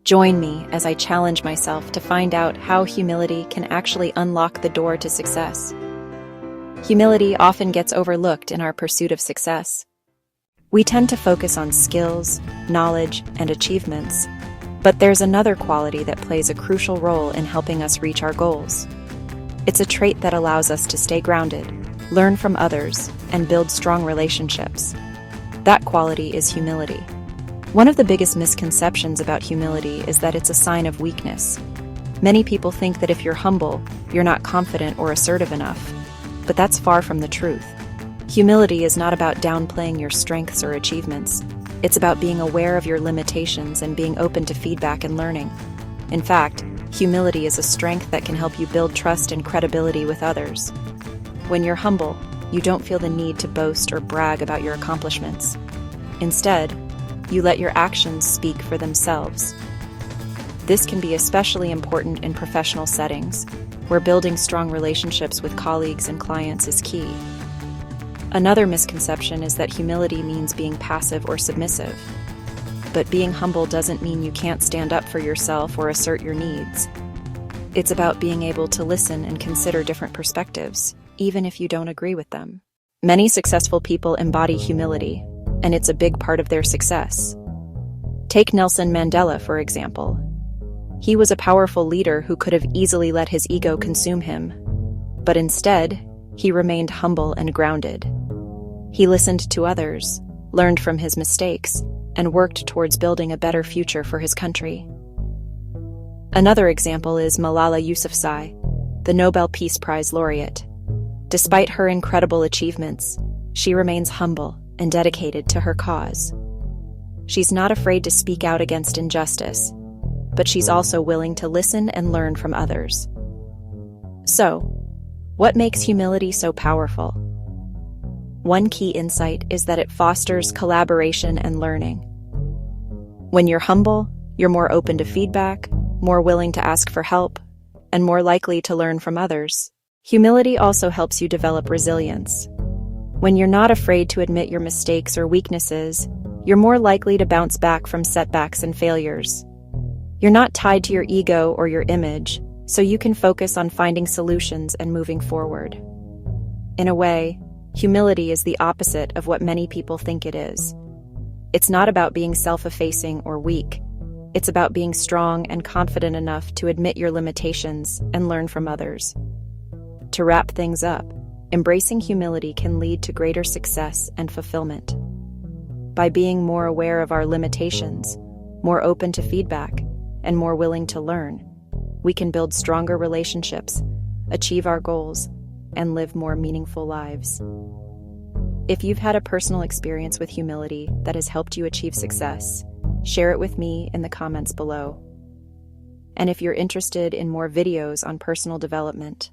Join me as I challenge myself to find out how humility can actually unlock the door to success. Humility often gets overlooked in our pursuit of success. We tend to focus on skills, knowledge, and achievements, but there's another quality that plays a crucial role in helping us reach our goals. It's a trait that allows us to stay grounded, learn from others, and build strong relationships. That quality is humility. One of the biggest misconceptions about humility is that it's a sign of weakness. Many people think that if you're humble, you're not confident or assertive enough. But that's far from the truth. Humility is not about downplaying your strengths or achievements. It's about being aware of your limitations and being open to feedback and learning. In fact, humility is a strength that can help you build trust and credibility with others. When you're humble, you don't feel the need to boast or brag about your accomplishments. Instead, you let your actions speak for themselves. This can be especially important in professional settings, where building strong relationships with colleagues and clients is key. Another misconception is that humility means being passive or submissive. But being humble doesn't mean you can't stand up for yourself or assert your needs. It's about being able to listen and consider different perspectives, even if you don't agree with them. Many successful people embody humility, and it's a big part of their success. Take Nelson Mandela, for example. He was a powerful leader who could have easily let his ego consume him, but instead, he remained humble and grounded. He listened to others, learned from his mistakes, and worked towards building a better future for his country. Another example is Malala Yousafzai, the Nobel Peace Prize laureate. Despite her incredible achievements, she remains humble and dedicated to her cause. She's not afraid to speak out against injustice, but she's also willing to listen and learn from others. So, what makes humility so powerful? One key insight is that it fosters collaboration and learning. When you're humble, you're more open to feedback, more willing to ask for help, and more likely to learn from others. Humility also helps you develop resilience. When you're not afraid to admit your mistakes or weaknesses, you're more likely to bounce back from setbacks and failures. You're not tied to your ego or your image, so you can focus on finding solutions and moving forward. In a way, humility is the opposite of what many people think it is. It's not about being self-effacing or weak. It's about being strong and confident enough to admit your limitations and learn from others. To wrap things up, embracing humility can lead to greater success and fulfillment. By being more aware of our limitations, more open to feedback, and more willing to learn, we can build stronger relationships, achieve our goals, and live more meaningful lives. If you've had a personal experience with humility that has helped you achieve success, share it with me in the comments below. And if you're interested in more videos on personal development,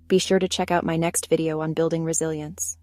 be sure to check out my next video on building resilience.